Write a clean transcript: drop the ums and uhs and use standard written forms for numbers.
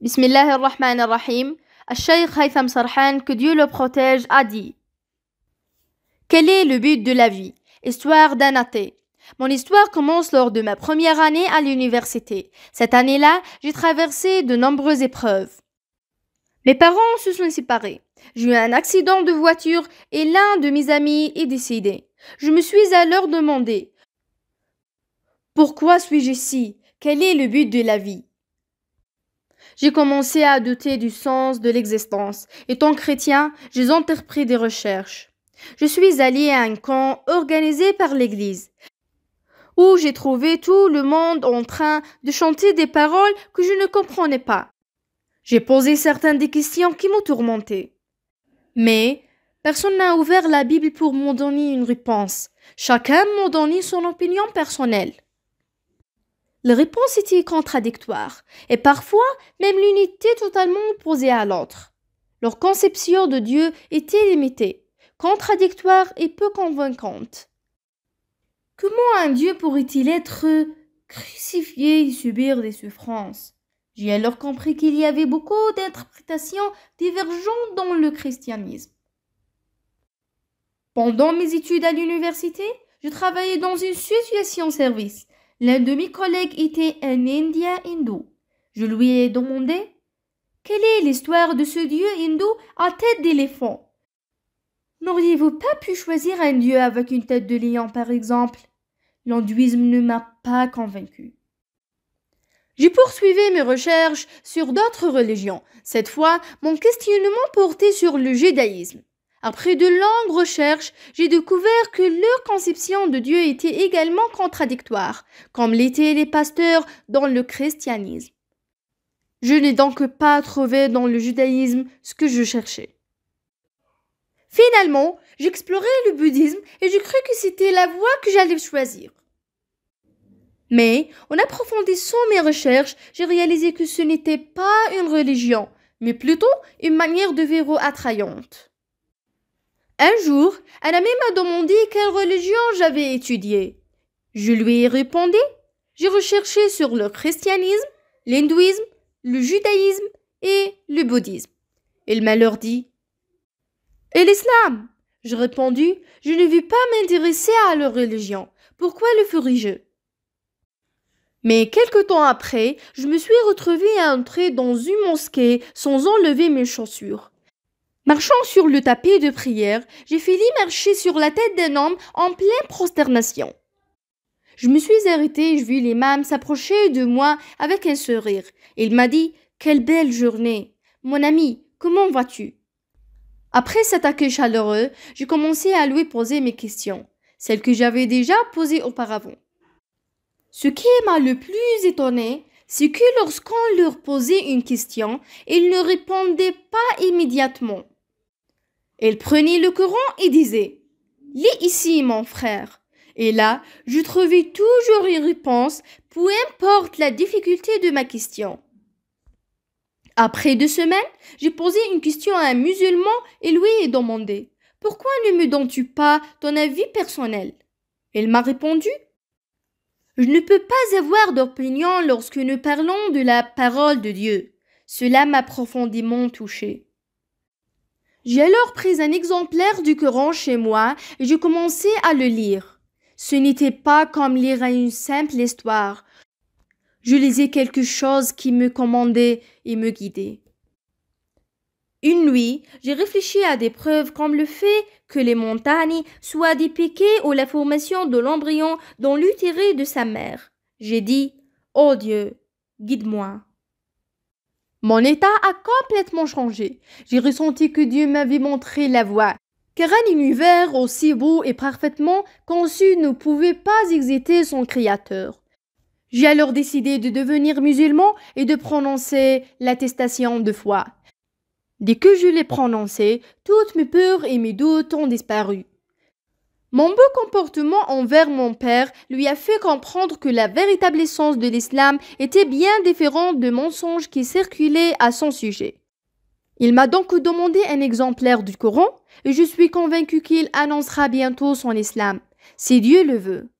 Bismillah ar-Rahman ar-Rahim. Al-Cheikh Haytham Sarhan, que Dieu le protège, a dit: quel est le but de la vie? Histoire d'un athée. Mon histoire commence lors de ma première année à l'université. Cette année-là, j'ai traversé de nombreuses épreuves. Mes parents se sont séparés. J'ai eu un accident de voiture et l'un de mes amis est décédé. Je me suis alors demandé: pourquoi suis-je ici? Quel est le but de la vie? J'ai commencé à douter du sens de l'existence. Étant chrétien, j'ai entrepris des recherches. Je suis allé à un camp organisé par l'Église, où j'ai trouvé tout le monde en train de chanter des paroles que je ne comprenais pas. J'ai posé certaines des questions qui m'ont tourmenté. Mais personne n'a ouvert la Bible pour m'en donner une réponse. Chacun m'a donné son opinion personnelle. Les réponses étaient contradictoires, et parfois même l'une était totalement opposée à l'autre. Leur conception de Dieu était limitée, contradictoire et peu convaincante. Comment un Dieu pourrait-il être crucifié et subir des souffrances? J'ai alors compris qu'il y avait beaucoup d'interprétations divergentes dans le christianisme. Pendant mes études à l'université, je travaillais dans une situation-service. L'un de mes collègues était un Indien hindou. Je lui ai demandé: quelle est l'histoire de ce dieu hindou à tête d'éléphant? N'auriez-vous pas pu choisir un dieu avec une tête de lion, par exemple? L'hindouisme ne m'a pas convaincu. J'ai poursuivi mes recherches sur d'autres religions. Cette fois, mon questionnement portait sur le judaïsme. Après de longues recherches, j'ai découvert que leur conception de Dieu était également contradictoire, comme l'étaient les pasteurs dans le christianisme. Je n'ai donc pas trouvé dans le judaïsme ce que je cherchais. Finalement, j'explorais le bouddhisme et j'ai cru que c'était la voie que j'allais choisir. Mais, en approfondissant mes recherches, j'ai réalisé que ce n'était pas une religion, mais plutôt une manière de vivre attrayante. Un jour, un ami m'a demandé quelle religion j'avais étudiée. Je lui ai répondu: j'ai recherché sur le christianisme, l'hindouisme, le judaïsme et le bouddhisme. Il m'a alors dit: et l'islam? J'ai répondu: je ne veux pas m'intéresser à leur religion. Pourquoi le ferais-je? Mais quelque temps après, je me suis retrouvée à entrer dans une mosquée sans enlever mes chaussures. Marchant sur le tapis de prière, j'ai failli marcher sur la tête d'un homme en pleine prosternation. Je me suis arrêtée et je vis l'imam s'approcher de moi avec un sourire. Il m'a dit: quelle belle journée! Mon ami, comment vas-tu? Après cet accueil chaleureux, j'ai commencé à lui poser mes questions, celles que j'avais déjà posées auparavant. Ce qui m'a le plus étonné, c'est que lorsqu'on leur posait une question, ils ne répondaient pas immédiatement. Ils prenaient le Coran et disaient: lis ici, mon frère. Et là, je trouvais toujours une réponse, peu importe la difficulté de ma question. Après 2 semaines, j'ai posé une question à un musulman et lui ai demandé: pourquoi ne me donnes-tu pas ton avis personnel? Il m'a répondu: je ne peux pas avoir d'opinion lorsque nous parlons de la parole de Dieu. Cela m'a profondément touché. J'ai alors pris un exemplaire du Coran chez moi et j'ai commencé à le lire. Ce n'était pas comme lire une simple histoire. Je lisais quelque chose qui me commandait et me guidait. Une nuit, j'ai réfléchi à des preuves comme le fait que les montagnes soient des piquets ou la formation de l'embryon dans l'utérus de sa mère. J'ai dit: oh Dieu, guide-moi. Mon état a complètement changé. J'ai ressenti que Dieu m'avait montré la voie, car un univers aussi beau et parfaitement conçu ne pouvait pas exister sans Créateur. J'ai alors décidé de devenir musulman et de prononcer l'attestation de foi. Dès que je l'ai prononcé, toutes mes peurs et mes doutes ont disparu. Mon beau comportement envers mon père lui a fait comprendre que la véritable essence de l'islam était bien différente des mensonges qui circulaient à son sujet. Il m'a donc demandé un exemplaire du Coran et je suis convaincue qu'il annoncera bientôt son islam, si Dieu le veut.